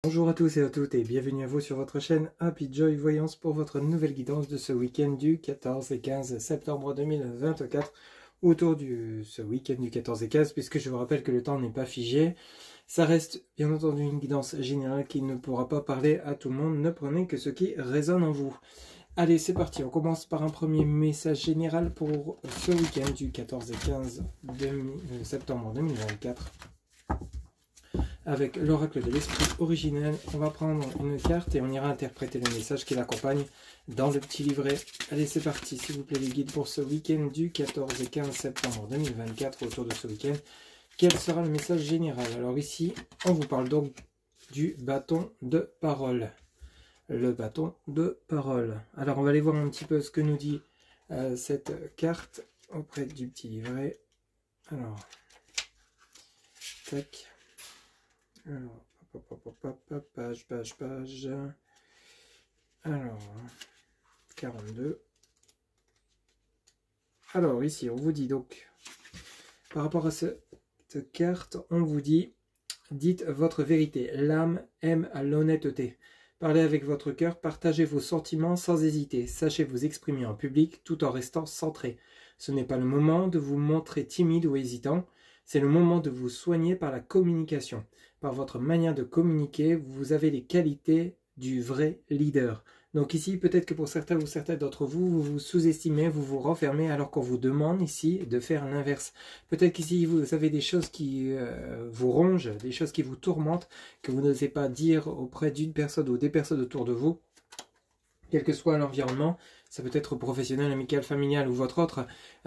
Bonjour à tous et à toutes et bienvenue à vous sur votre chaîne Happy Joy Voyance pour votre nouvelle guidance de ce week-end du 14 et 15 septembre 2024 autour de ce week-end du 14 et 15 puisque je vous rappelle que le temps n'est pas figé. Ça reste bien entendu une guidance générale qui ne pourra pas parler à tout le monde. Ne prenez que ce qui résonne en vous. Allez, c'est parti. On commence par un premier message général pour ce week-end du 14 et 15 septembre 2024. Avec l'oracle de l'esprit originel, on va prendre une carte et on ira interpréter le message qui l'accompagne dans le petit livret. Allez, c'est parti, s'il vous plaît, les guides pour ce week-end du 14 et 15 septembre 2024. Autour de ce week-end, quel sera le message général? Alors ici, on vous parle donc du bâton de parole. Le bâton de parole. Alors, on va aller voir un petit peu ce que nous dit cette carte auprès du petit livret. Alors, tac. Alors, page. Alors, 42. Alors, ici, on vous dit donc, par rapport à cette carte, on vous dit, dites votre vérité. L'âme aime à l'honnêteté. Parlez avec votre cœur, partagez vos sentiments sans hésiter. Sachez vous exprimer en public tout en restant centré. Ce n'est pas le moment de vous montrer timide ou hésitant. C'est le moment de vous soigner par la communication. Par votre manière de communiquer, vous avez les qualités du vrai leader. Donc ici, peut-être que pour certains ou certaines d'entre vous, vous vous sous-estimez, vous vous renfermez, alors qu'on vous demande ici de faire l'inverse. Peut-être qu'ici, vous avez des choses qui vous rongent, des choses qui vous tourmentent, que vous n'osez pas dire auprès d'une personne ou des personnes autour de vous. Quel que soit l'environnement, ça peut être professionnel, amical, familial ou votre autre,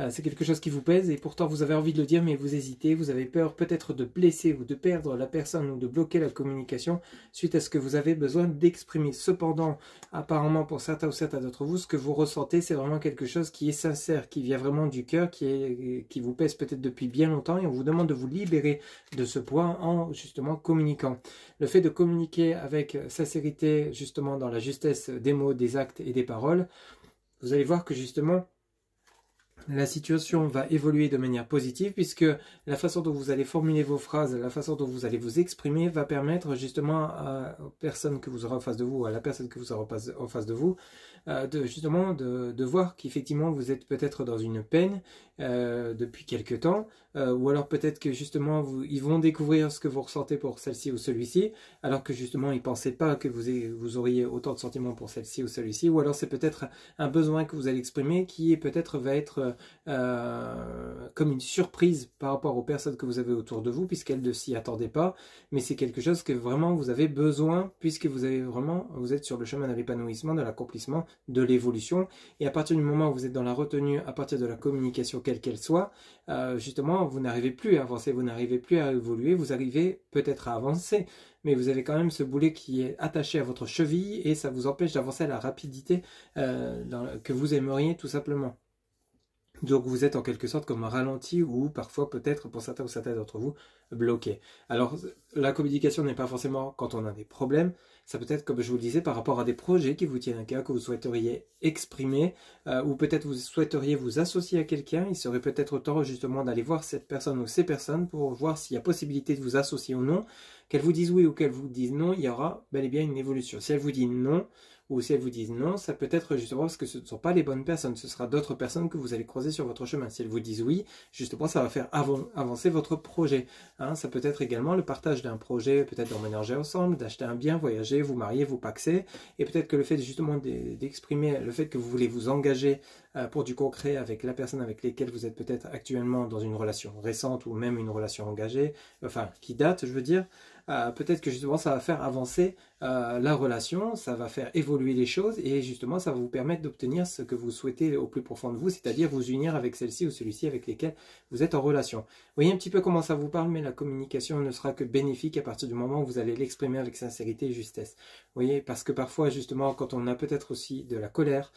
c'est quelque chose qui vous pèse et pourtant vous avez envie de le dire mais vous hésitez, vous avez peur peut-être de blesser ou de perdre la personne ou de bloquer la communication suite à ce que vous avez besoin d'exprimer. Cependant, apparemment pour certains ou certaines d'entre vous, ce que vous ressentez c'est vraiment quelque chose qui est sincère, qui vient vraiment du cœur, qui vous pèse peut-être depuis bien longtemps et on vous demande de vous libérer de ce poids en justement communiquant. Le fait de communiquer avec sincérité justement dans la justesse des mots, des actes et des paroles, vous allez voir que justement la situation va évoluer de manière positive puisque la façon dont vous allez formuler vos phrases, la façon dont vous allez vous exprimer va permettre justement aux personnes que vous aurez en face de vous, à la personne que vous aurez en face de vous, de voir qu'effectivement vous êtes peut-être dans une peine depuis quelque temps, ou alors peut-être que justement ils vont découvrir ce que vous ressentez pour celle-ci ou celui-ci, alors que justement ils ne pensaient pas que vous auriez autant de sentiments pour celle-ci ou celui-ci, ou alors c'est peut-être un besoin que vous allez exprimer qui peut-être va être comme une surprise par rapport aux personnes que vous avez autour de vous, puisqu'elles ne s'y attendaient pas, mais c'est quelque chose que vraiment vous avez besoin, puisque vous êtes sur le chemin de l'épanouissement, de l'accomplissement, de l'évolution, et à partir du moment où vous êtes dans la retenue, à partir de la communication quelle qu'elle soit, justement vous n'arrivez plus à avancer, vous n'arrivez plus à évoluer, vous arrivez peut-être à avancer, mais vous avez quand même ce boulet qui est attaché à votre cheville et ça vous empêche d'avancer à la rapidité que vous aimeriez tout simplement. Donc vous êtes en quelque sorte comme un ralenti ou parfois peut-être pour certains ou certaines d'entre vous bloqué. Alors la communication n'est pas forcément quand on a des problèmes, ça peut être comme je vous le disais par rapport à des projets qui vous tiennent à cœur, que vous souhaiteriez exprimer ou peut-être vous souhaiteriez vous associer à quelqu'un. Il serait peut-être temps justement d'aller voir cette personne ou ces personnes pour voir s'il y a possibilité de vous associer ou non. Qu'elles vous disent oui ou qu'elles vous disent non, il y aura bel et bien une évolution. Si elles vous disent non, ou si elles vous disent non, ça peut être justement parce que ce ne sont pas les bonnes personnes, ce sera d'autres personnes que vous allez croiser sur votre chemin. Si elles vous disent oui, justement ça va faire avancer votre projet. Hein, ça peut être également le partage d'un projet, peut-être d'emménager ensemble, d'acheter un bien, voyager, vous marier, vous paxer, et peut-être que le fait justement d'exprimer le fait que vous voulez vous engager pour du concret avec la personne avec laquelle vous êtes peut-être actuellement dans une relation récente ou même une relation engagée, enfin qui date je veux dire, peut-être que justement ça va faire avancer la relation, ça va faire évoluer les choses et justement ça va vous permettre d'obtenir ce que vous souhaitez au plus profond de vous, c'est-à-dire vous unir avec celle-ci ou celui-ci avec lesquels vous êtes en relation. Vous voyez un petit peu comment ça vous parle, mais la communication ne sera que bénéfique à partir du moment où vous allez l'exprimer avec sincérité et justesse. Vous voyez, parce que parfois justement quand on a peut-être aussi de la colère,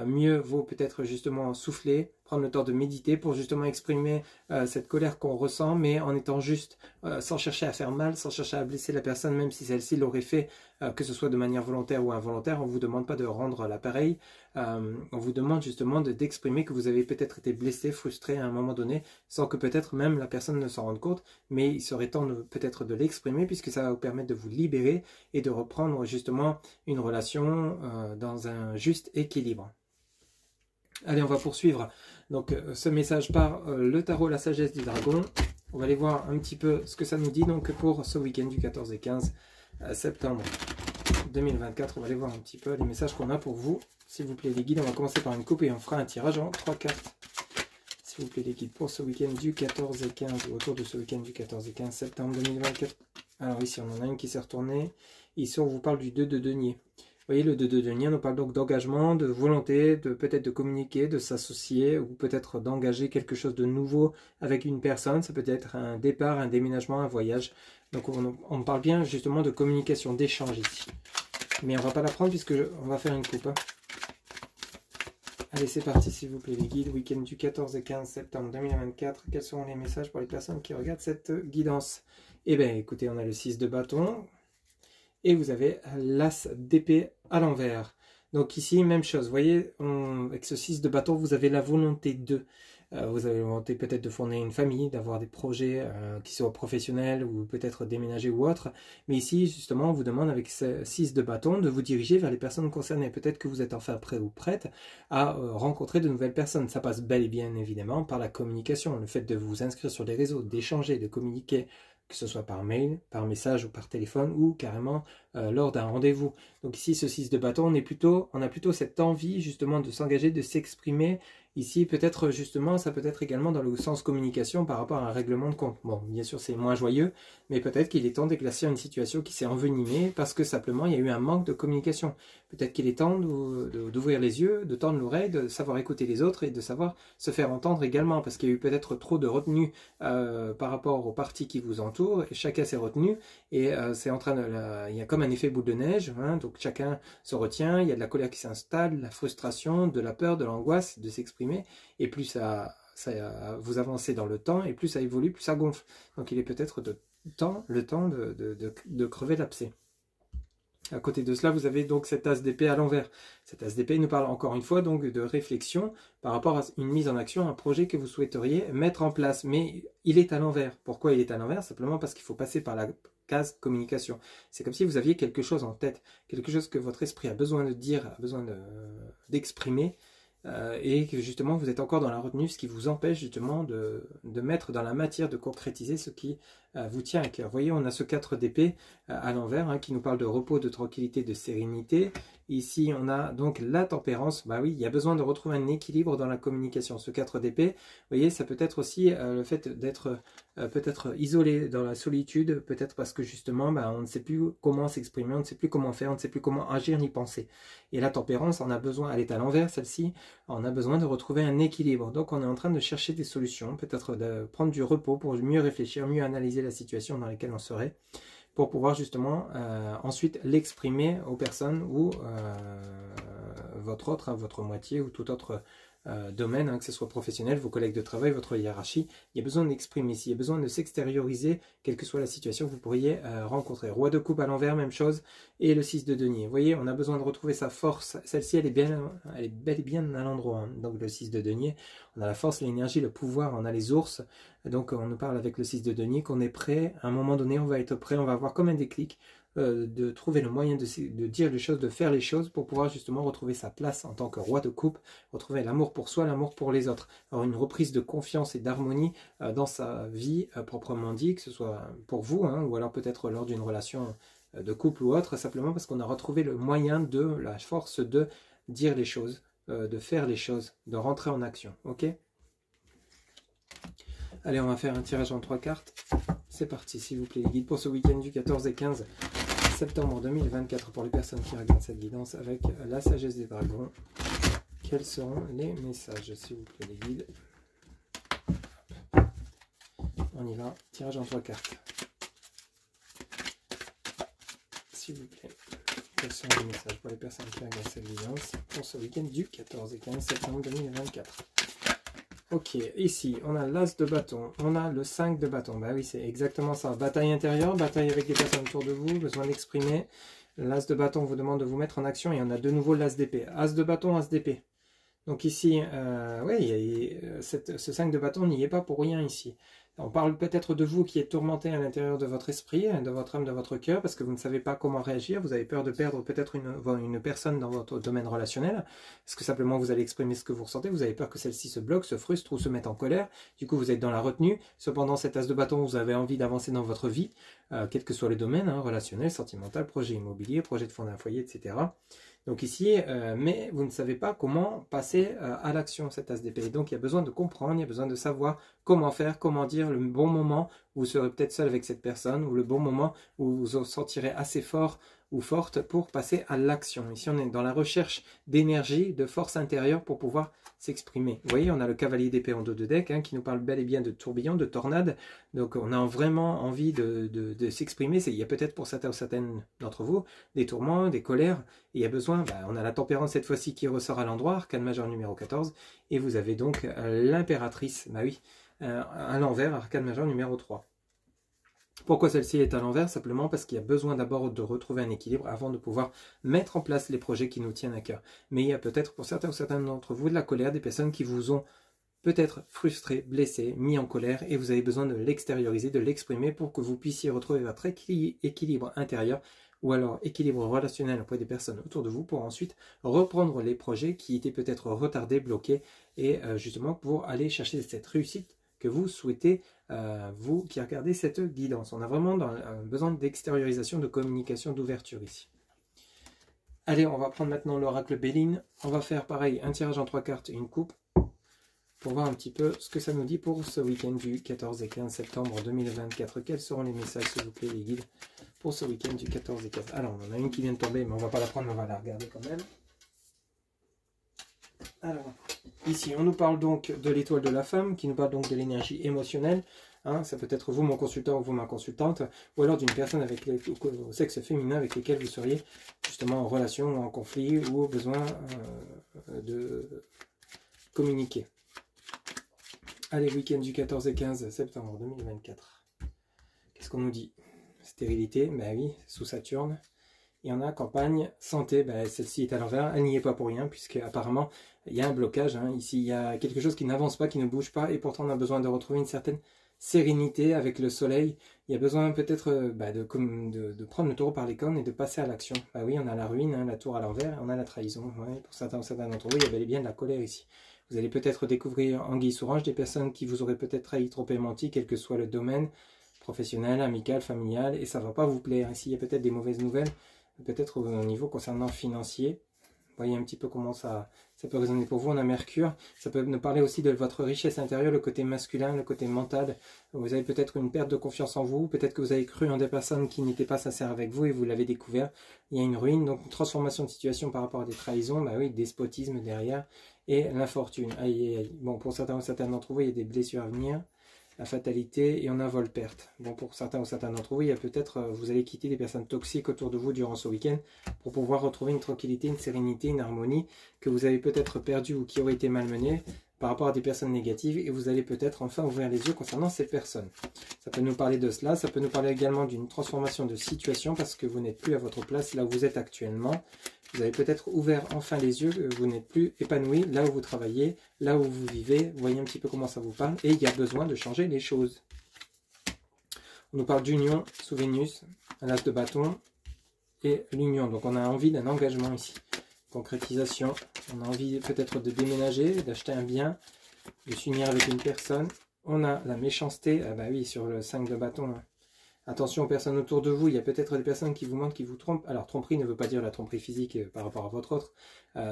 mieux vaut peut-être justement souffler, prendre le temps de méditer pour justement exprimer cette colère qu'on ressent, mais en étant juste, sans chercher à faire mal, sans chercher à blesser la personne, même si celle-ci l'aurait fait, que ce soit de manière volontaire ou involontaire. On ne vous demande pas de rendre l'appareil, on vous demande justement d'exprimer que vous avez peut-être été blessé, frustré à un moment donné, sans que peut-être même la personne ne s'en rende compte, mais il serait temps peut-être de l'exprimer, puisque ça va vous permettre de vous libérer et de reprendre justement une relation dans un juste équilibre. Allez, on va poursuivre donc ce message par le tarot La Sagesse du Dragon. On va aller voir un petit peu ce que ça nous dit donc pour ce week-end du 14 et 15 septembre 2024. On va aller voir un petit peu les messages qu'on a pour vous. S'il vous plaît les guides, on va commencer par une coupe et on fera un tirage en 3 cartes. S'il vous plaît les guides, pour ce week-end du 14 et 15, ou autour de ce week-end du 14 et 15 septembre 2024. Alors ici, on en a une qui s'est retournée. Ici, on vous parle du 2 de denier. Vous voyez, le 2 de denier, on nous parle donc d'engagement, de volonté, peut-être de communiquer, de s'associer, ou peut-être d'engager quelque chose de nouveau avec une personne. Ça peut être un départ, un déménagement, un voyage. Donc on parle bien justement de communication, d'échange ici. Mais on ne va pas la prendre puisque on va faire une coupe. Hein. Allez, c'est parti s'il vous plaît les guides. Week-end du 14 et 15 septembre 2024. Quels seront les messages pour les personnes qui regardent cette guidance? Eh bien, écoutez, on a le 6 de bâton. Et vous avez l'as d'épée à l'envers. Donc ici, même chose. Vous voyez, avec ce 6 de bâton, vous avez la volonté de. Vous avez la volonté peut-être de fonder une famille, d'avoir des projets qui soient professionnels ou peut-être déménager ou autre. Mais ici, justement, on vous demande avec ce 6 de bâton de vous diriger vers les personnes concernées. Peut-être que vous êtes enfin prêt ou prête à rencontrer de nouvelles personnes. Ça passe bel et bien évidemment par la communication. Le fait de vous inscrire sur les réseaux, d'échanger, de communiquer, que ce soit par mail, par message ou par téléphone ou carrément lors d'un rendez-vous. Donc ici, ce 6 de bâton, on a plutôt cette envie justement de s'engager, de s'exprimer. Ici, peut-être justement, ça peut être également dans le sens communication par rapport à un règlement de compte. Bon, bien sûr, c'est moins joyeux, mais peut-être qu'il est temps d'éclaircir une situation qui s'est envenimée parce que simplement, il y a eu un manque de communication. Peut-être qu'il est temps d'ouvrir les yeux, de tendre l'oreille, de savoir écouter les autres et de savoir se faire entendre également parce qu'il y a eu peut-être trop de retenue par rapport aux parties qui vous entourent et chacun s'est retenu et c'est en train de... il y a comme un effet boule de neige, hein, donc chacun se retient, il y a de la colère qui s'installe, de la frustration, de la peur, de l'angoisse de s'exprimer. Et plus ça vous avancez dans le temps, et plus ça évolue, plus ça gonfle. Donc il est peut-être le temps de crever l'abcès. À côté de cela, vous avez donc cet as d'épée à l'envers. Cet as d'épée nous parle encore une fois donc de réflexion par rapport à une mise en action, un projet que vous souhaiteriez mettre en place. Mais il est à l'envers. Pourquoi il est à l'envers? Simplement parce qu'il faut passer par la case communication. C'est comme si vous aviez quelque chose en tête, quelque chose que votre esprit a besoin de dire, a besoin d'exprimer. Et que justement vous êtes encore dans la retenue, ce qui vous empêche justement de mettre dans la matière, de concrétiser ce qui vous tient à cœur. Vous voyez, on a ce 4 d'épée à l'envers hein, qui nous parle de repos, de tranquillité, de sérénité. Ici, on a donc la tempérance. Bah oui, il y a besoin de retrouver un équilibre dans la communication. Ce 4 d'épée, vous voyez, ça peut être aussi le fait d'être peut-être isolé dans la solitude, peut-être parce que justement, bah, on ne sait plus comment s'exprimer, on ne sait plus comment faire, on ne sait plus comment agir ni penser. Et la tempérance, on a besoin, elle est à l'envers, celle-ci, on a besoin de retrouver un équilibre. Donc on est en train de chercher des solutions, peut-être de prendre du repos pour mieux réfléchir, mieux analyser la situation dans laquelle on serait, pour pouvoir justement ensuite l'exprimer aux personnes ou votre moitié ou tout autre domaine, hein, que ce soit professionnel, vos collègues de travail, votre hiérarchie. Il y a besoin d'exprimer ici, il y a besoin de s'extérioriser, quelle que soit la situation que vous pourriez rencontrer. Roi de coupe à l'envers, même chose, et le 6 de denier. Vous voyez, on a besoin de retrouver sa force. Celle-ci, elle est bel et bien à l'endroit. Hein. Donc le 6 de denier, on a la force, l'énergie, le pouvoir, on a les ours. Donc on nous parle avec le 6 de denier qu'on est prêt. À un moment donné, on va être prêt, on va avoir comme un déclic. De trouver le moyen de dire les choses, de faire les choses pour pouvoir justement retrouver sa place en tant que roi de coupe, retrouver l'amour pour soi, l'amour pour les autres. Alors une reprise de confiance et d'harmonie dans sa vie proprement dit, que ce soit pour vous, hein, ou alors peut-être lors d'une relation de couple ou autre, simplement parce qu'on a retrouvé le moyen de, la force de dire les choses, de faire les choses, de rentrer en action. Ok ? Allez, on va faire un tirage en 3 cartes. C'est parti, s'il vous plaît, les guides pour ce week-end du 14 et 15 septembre 2024 pour les personnes qui regardent cette guidance avec la sagesse des dragons. Quels seront les messages, s'il vous plaît, les guides? On y va, tirage en 3 cartes. S'il vous plaît, quels sont les messages pour les personnes qui regardent cette guidance pour ce week-end du 14 et 15 septembre 2024? Ok, ici, on a l'as de bâton, on a le 5 de bâton. Bah oui, c'est exactement ça. Bataille intérieure, bataille avec des personnes autour de vous, besoin d'exprimer. L'as de bâton vous demande de vous mettre en action et on a de nouveau l'as d'épée. As de bâton, as d'épée. Donc ici, ce 5 de bâton n'y est pas pour rien ici. On parle peut-être de vous qui êtes tourmenté à l'intérieur de votre esprit, de votre âme, de votre cœur, parce que vous ne savez pas comment réagir, vous avez peur de perdre peut-être une personne dans votre domaine relationnel, parce que simplement vous allez exprimer ce que vous ressentez, vous avez peur que celle-ci se bloque, se frustre ou se mette en colère, du coup vous êtes dans la retenue, cependant cet as de bâton, vous avez envie d'avancer dans votre vie, quel que soit le domaine, relationnel, sentimental, projet immobilier, projet de fonder un foyer, etc. Donc ici, mais vous ne savez pas comment passer à l'action, cet as d'épée. Donc il y a besoin de comprendre, il y a besoin de savoir comment faire, comment dire, le bon moment où vous serez peut-être seul avec cette personne, ou le bon moment où vous vous sentirez assez fort ou forte pour passer à l'action. Ici, on est dans la recherche d'énergie, de force intérieure pour pouvoir s'exprimer. Vous voyez, on a le cavalier d'épée en dos de deck qui nous parle bel et bien de tourbillon, de tornade. Donc on a vraiment envie de s'exprimer. Il y a peut-être pour certains ou certaines d'entre vous des tourments, des colères. Et il y a besoin, on a la tempérance cette fois-ci qui ressort à l'endroit, arcane majeur numéro 14. Et vous avez donc l'impératrice, bah oui, à l'envers, arcane majeur numéro 3. Pourquoi celle-ci est à l'envers? Simplement parce qu'il y a besoin d'abord de retrouver un équilibre avant de pouvoir mettre en place les projets qui nous tiennent à cœur. Mais il y a peut-être pour certains ou certaines d'entre vous de la colère, des personnes qui vous ont peut-être frustré, blessé, mis en colère et vous avez besoin de l'extérioriser, de l'exprimer pour que vous puissiez retrouver votre équilibre intérieur ou alors équilibre relationnel auprès des personnes autour de vous pour ensuite reprendre les projets qui étaient peut-être retardés, bloqués et justement pour aller chercher cette réussite que vous souhaitez, vous qui regardez cette guidance. On a vraiment besoin d'extériorisation, de communication, d'ouverture ici. Allez, on va prendre maintenant l'oracle Béline. On va faire pareil, un tirage en 3 cartes et une coupe pour voir un petit peu ce que ça nous dit pour ce week-end du 14 et 15 septembre 2024. Quels seront les messages, s'il vous plaît, les guides, pour ce week-end du 14 et 15. Alors, on en a une qui vient de tomber, mais on ne va pas la prendre, on va la regarder quand même. Alors, ici, on nous parle donc de l'étoile de la femme, qui nous parle donc de l'énergie émotionnelle. Ça peut être vous, mon consultant, ou vous, ma consultante, ou alors d'une personne avec au sexe féminin avec lesquelles vous seriez justement en relation, ou en conflit, ou au besoin de communiquer. Allez, week-end du 14 et 15 septembre 2024. Qu'est-ce qu'on nous dit? Stérilité, ben oui, sous Saturne. Et on a campagne, santé, celle-ci est à l'envers, elle n'y est pas pour rien, puisque apparemment il y a un blocage, ici il y a quelque chose qui n'avance pas, qui ne bouge pas, et pourtant on a besoin de retrouver une certaine sérénité avec le soleil. Il y a besoin peut-être de prendre le taureau par les cornes et de passer à l'action. Bah oui, on a la ruine, la tour à l'envers, on a la trahison. Ouais, pour certains d'entre vous, il y a bel et bien de la colère ici. Vous allez peut-être découvrir anguille sous roche des personnes qui vous auraient peut-être trahi, trop menti, quel que soit le domaine, professionnel, amical, familial, et ça ne va pas vous plaire. Ici, il y a peut-être des mauvaises nouvelles, peut-être au niveau concernant financier. Voyez un petit peu comment ça peut résonner pour vous. On a Mercure, ça peut nous parler aussi de votre richesse intérieure, le côté masculin, le côté mental. Vous avez peut-être une perte de confiance en vous, peut-être que vous avez cru en des personnes qui n'étaient pas sincères avec vous et vous l'avez découvert. Il y a une ruine, donc une transformation de situation par rapport à des trahisons, bah oui, despotisme derrière, et l'infortune. Aïe, aïe, aïe. Bon, pour certains ou certaines d'entre vous, il y a des blessures à venir. La fatalité, et on a vol-perte. Bon, pour certains ou certains d'entre vous, il y a peut-être, vous allez quitter des personnes toxiques autour de vous durant ce week-end pour pouvoir retrouver une tranquillité, une sérénité, une harmonie que vous avez peut-être perdue ou qui aurait été malmenée par rapport à des personnes négatives et vous allez peut-être enfin ouvrir les yeux concernant ces personnes. Ça peut nous parler de cela, ça peut nous parler également d'une transformation de situation parce que vous n'êtes plus à votre place là où vous êtes actuellement. Vous avez peut-être ouvert enfin les yeux, vous n'êtes plus épanoui là où vous travaillez, là où vous vivez. Vous voyez un petit peu comment ça vous parle et il y a besoin de changer les choses. On nous parle d'union sous Vénus, un as de bâton et l'union. Donc on a envie d'un engagement ici. Concrétisation, on a envie peut-être de déménager, d'acheter un bien, de s'unir avec une personne. On a la méchanceté, ah bah oui, sur le 5 de bâton. Attention aux personnes autour de vous, il y a peut-être des personnes qui vous mentent, qui vous trompent. Alors tromperie ne veut pas dire la tromperie physique par rapport à votre autre.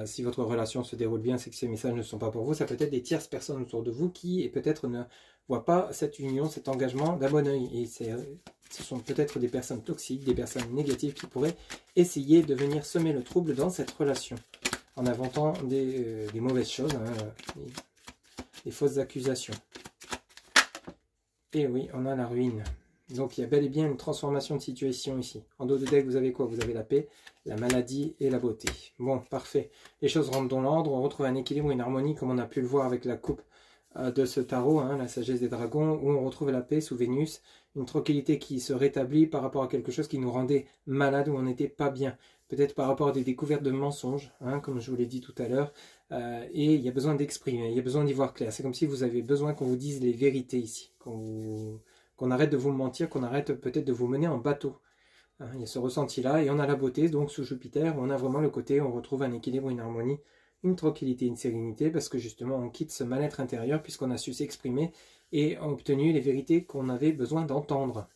Si votre relation se déroule bien, c'est que ces messages ne sont pas pour vous. Ça peut être des tierces personnes autour de vous qui peut-être ne voient pas cette union, cet engagement d'un bon oeil. Et ce sont peut-être des personnes toxiques, des personnes négatives qui pourraient essayer de venir semer le trouble dans cette relation. En inventant des mauvaises choses, des fausses accusations. Et oui, on a la ruine. Donc il y a bel et bien une transformation de situation ici. En dos de deck, vous avez quoi? Vous avez la paix, la maladie et la beauté. Bon, parfait. Les choses rentrent dans l'ordre, on retrouve un équilibre, une harmonie, comme on a pu le voir avec la coupe de ce tarot, hein, la sagesse des dragons, où on retrouve la paix sous Vénus, une tranquillité qui se rétablit par rapport à quelque chose qui nous rendait malade, où on n'était pas bien. Peut-être par rapport à des découvertes de mensonges, hein, comme je vous l'ai dit tout à l'heure, et il y a besoin d'exprimer, il y a besoin d'y voir clair. C'est comme si vous avez besoin qu'on vous dise les vérités ici, qu'on arrête de vous mentir, qu'on arrête peut-être de vous mener en bateau. Hein, il y a ce ressenti-là, et on a la beauté, donc sous Jupiter, on a vraiment le côté, on retrouve un équilibre, une harmonie, une tranquillité, une sérénité, parce que justement on quitte ce mal-être intérieur, puisqu'on a su s'exprimer, et a obtenu les vérités qu'on avait besoin d'entendre.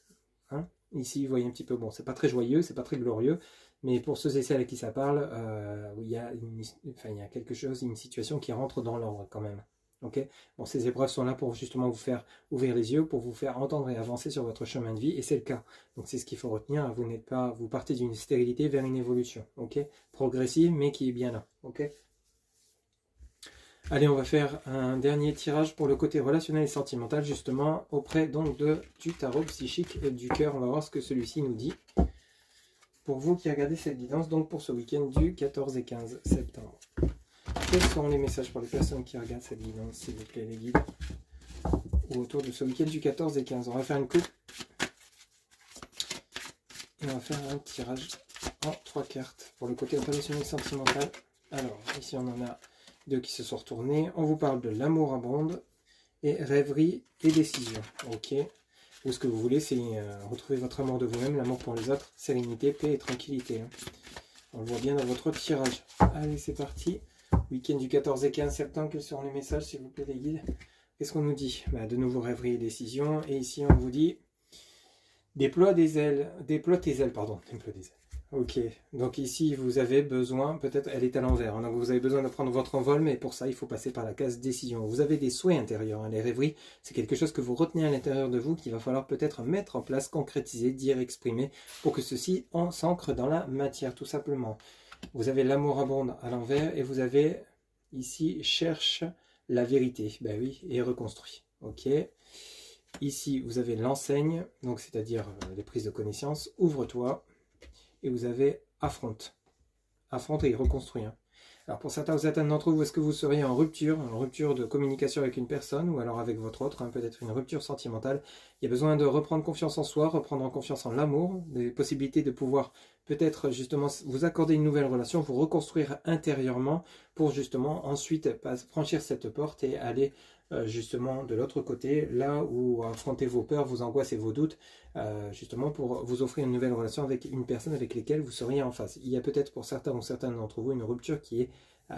Hein, ici, vous voyez un petit peu, bon, c'est pas très joyeux, c'est pas très glorieux, mais pour ceux et celles à qui ça parle, il y a quelque chose, une situation qui rentre dans l'ordre quand même. Okay, bon, ces épreuves sont là pour justement vous faire ouvrir les yeux, pour vous faire entendre et avancer sur votre chemin de vie, et c'est le cas. Donc c'est ce qu'il faut retenir, vous n'êtes pas, vous partez d'une stérilité vers une évolution, ok, progressive, mais qui est bien là, ok. Allez, on va faire un dernier tirage pour le côté relationnel et sentimental, justement, auprès donc du tarot psychique et du cœur. On va voir ce que celui-ci nous dit. Pour vous qui regardez cette guidance, donc pour ce week-end du 14 et 15 septembre. Quels seront les messages pour les personnes qui regardent cette guidance, s'il vous plaît, les guides, ou autour de ce week-end du 14 et 15. On va faire une coupe. Et on va faire un tirage en 3 cartes pour le côté relationnel et sentimental. Alors, ici on en a 2 qui se sont retournés. On vous parle de l'amour abonde et rêverie et décision. Ok. Ou ce que vous voulez, c'est retrouver votre amour de vous-même, l'amour pour les autres, sérénité, paix et tranquillité. Hein. On le voit bien dans votre tirage. Allez, c'est parti. Week-end du 14 et 15 septembre, quels seront les messages, s'il vous plaît, les guides? Qu'est-ce qu'on nous dit? De nouveau, rêverie et décision. Et ici, on vous dit déploie tes ailes, pardon, déploie des ailes. Ok, donc ici vous avez besoin, peut-être elle est à l'envers, hein, donc vous avez besoin de prendre votre envol, mais pour ça il faut passer par la case décision. Vous avez des souhaits intérieurs, hein, les rêveries, c'est quelque chose que vous retenez à l'intérieur de vous, qu'il va falloir peut-être mettre en place, concrétiser, dire, exprimer, pour que ceci s'ancre dans la matière, tout simplement. Vous avez l'amour abonde à l'envers, et vous avez ici cherche la vérité, ben oui, et reconstruit. Ok. Ici vous avez l'enseigne, donc c'est-à-dire les prises de connaissance, ouvre-toi. Et vous avez affronte et reconstruit. Hein. Alors pour certains d'entre vous, est-ce que vous seriez en rupture de communication avec une personne ou alors avec votre autre, hein, peut-être une rupture sentimentale. Il y a besoin de reprendre confiance en soi, reprendre confiance en l'amour, des possibilités de pouvoir peut-être justement vous accorder une nouvelle relation, vous reconstruire intérieurement pour justement ensuite franchir cette porte et aller justement de l'autre côté, là où affronter vos peurs, vos angoisses et vos doutes, justement pour vous offrir une nouvelle relation avec une personne avec laquelle vous seriez en phase. Il y a peut-être pour certains ou certaines d'entre vous une rupture qui est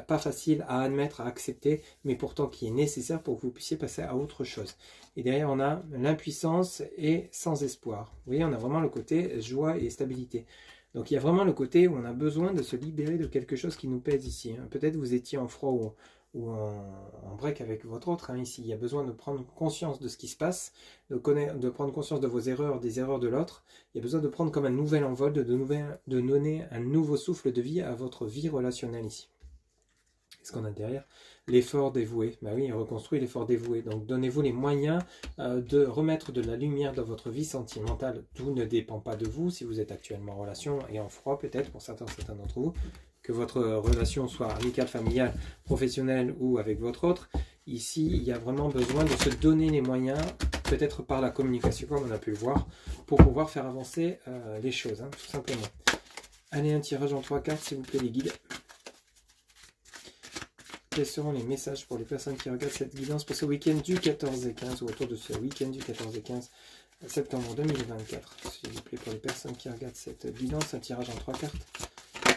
pas facile à admettre, à accepter, mais pourtant qui est nécessaire pour que vous puissiez passer à autre chose. Et derrière, on a l'impuissance et sans espoir. Vous voyez, on a vraiment le côté joie et stabilité. Donc il y a vraiment le côté où on a besoin de se libérer de quelque chose qui nous pèse ici. Hein. Peut-être vous étiez en froid ou en break avec votre autre. Hein. Ici, il y a besoin de prendre conscience de ce qui se passe, de prendre conscience de vos erreurs, des erreurs de l'autre. Il y a besoin de prendre comme un nouvel envol, de donner un nouveau souffle de vie à votre vie relationnelle ici. Qu'est-ce qu'on a derrière? L'effort dévoué. Ben oui, reconstruit l'effort dévoué. Donc donnez-vous les moyens de remettre de la lumière dans votre vie sentimentale. Tout ne dépend pas de vous. Si vous êtes actuellement en relation et en froid peut-être pour certains d'entre vous, que votre relation soit amicale, familiale, professionnelle ou avec votre autre, ici il y a vraiment besoin de se donner les moyens, peut-être par la communication comme on a pu le voir, pour pouvoir faire avancer les choses, hein, tout simplement. Allez, un tirage en 3 cartes s'il vous plaît les guides. Quels seront les messages pour les personnes qui regardent cette guidance pour ce week-end du 14 et 15 ou autour de ce week-end du 14 et 15 septembre 2024? S'il vous plaît, pour les personnes qui regardent cette guidance, un tirage en 3 cartes.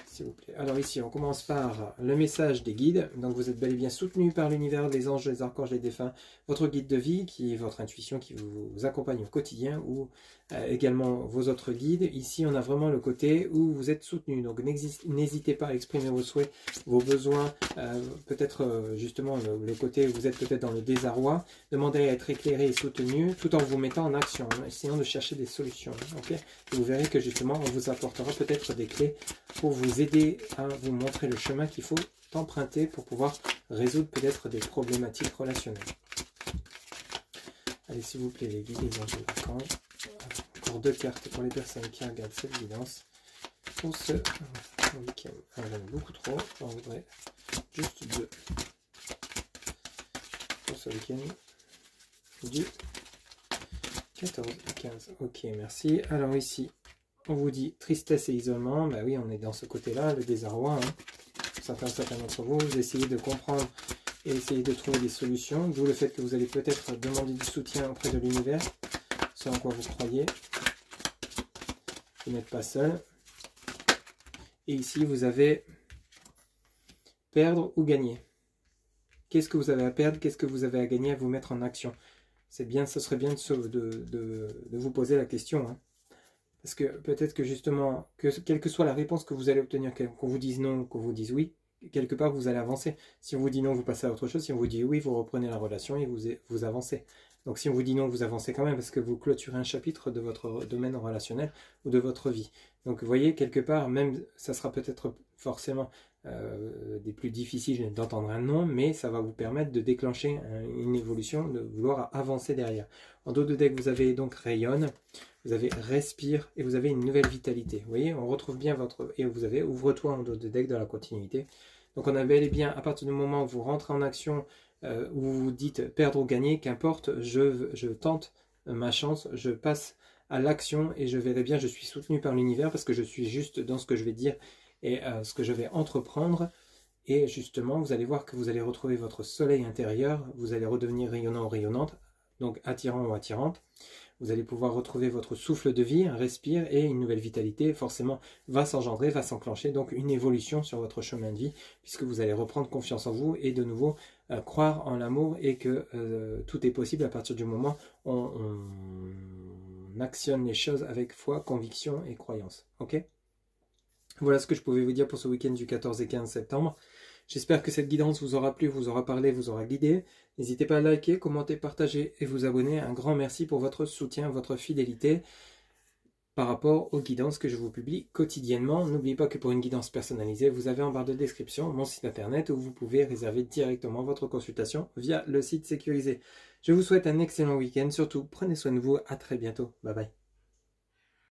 S'il vous plaît. Alors ici, on commence par le message des guides. Donc vous êtes bel et bien soutenu par l'univers, les anges, les archanges, les défunts, votre guide de vie, qui est votre intuition, qui vous accompagne au quotidien, ou également vos autres guides. Ici, on a vraiment le côté où vous êtes soutenu. Donc n'hésitez pas à exprimer vos souhaits, vos besoins, peut-être justement le côté où vous êtes peut-être dans le désarroi. Demandez à être éclairé et soutenu, tout en vous mettant en action, en essayant de chercher des solutions. Okay, et vous verrez que justement, on vous apportera peut-être des clés pour vous aider à vous montrer le chemin qu'il faut emprunter pour pouvoir résoudre peut-être des problématiques relationnelles. Allez, s'il vous plaît, les guides, les anges, les archanges. Encore 2 cartes pour les personnes qui regardent cette guidance pour ce week-end. J'en ai beaucoup trop, j'en voudrais juste 2. pour ce week-end du 14 et 15. Ok, merci. Alors ici, on vous dit tristesse et isolement. Ben oui, on est dans ce côté-là, le désarroi. Hein. Certains d'entre vous, vous essayez de comprendre et essayer de trouver des solutions. D'où le fait que vous allez peut-être demander du soutien auprès de l'univers, ce en quoi vous croyez. Vous n'êtes pas seul. Et ici, vous avez perdre ou gagner. Qu'est-ce que vous avez à perdre? Qu'est-ce que vous avez à gagner, à vous mettre en action? C'est bien, ce serait bien de vous poser la question. Hein. Parce que peut-être que justement, quelle que soit la réponse que vous allez obtenir, qu'on vous dise non, qu'on vous dise oui, quelque part vous allez avancer. Si on vous dit non, vous passez à autre chose. Si on vous dit oui, vous reprenez la relation et vous avancez. Donc si on vous dit non, vous avancez quand même parce que vous clôturez un chapitre de votre domaine relationnel ou de votre vie. Donc vous voyez, quelque part, même ça sera peut-être forcément des plus difficiles d'entendre un non, mais ça va vous permettre de déclencher une évolution, de vouloir avancer derrière. En dos de deck, vous avez donc rayonne, vous avez respire et vous avez une nouvelle vitalité. Vous voyez, on retrouve bien votre... Et vous avez ouvre-toi en dos de deck dans la continuité. Donc on a bel et bien, à partir du moment où vous rentrez en action, où vous vous dites perdre ou gagner, qu'importe, je tente ma chance, je passe à l'action et je verrai bien, je suis soutenu par l'univers parce que je suis juste dans ce que je vais dire et ce que je vais entreprendre. Et justement, vous allez voir que vous allez retrouver votre soleil intérieur, vous allez redevenir rayonnant ou rayonnante, donc attirant ou attirante. Vous allez pouvoir retrouver votre souffle de vie, un respire et une nouvelle vitalité, forcément, va s'engendrer, va s'enclencher, donc une évolution sur votre chemin de vie, puisque vous allez reprendre confiance en vous et de nouveau croire en l'amour et que tout est possible à partir du moment où on actionne les choses avec foi, conviction et croyance. Ok ? Voilà ce que je pouvais vous dire pour ce week-end du 14 et 15 septembre. J'espère que cette guidance vous aura plu, vous aura parlé, vous aura guidé. N'hésitez pas à liker, commenter, partager et vous abonner. Un grand merci pour votre soutien, votre fidélité par rapport aux guidances que je vous publie quotidiennement. N'oubliez pas que pour une guidance personnalisée, vous avez en barre de description mon site internet où vous pouvez réserver directement votre consultation via le site sécurisé. Je vous souhaite un excellent week-end. Surtout, prenez soin de vous. À très bientôt. Bye bye.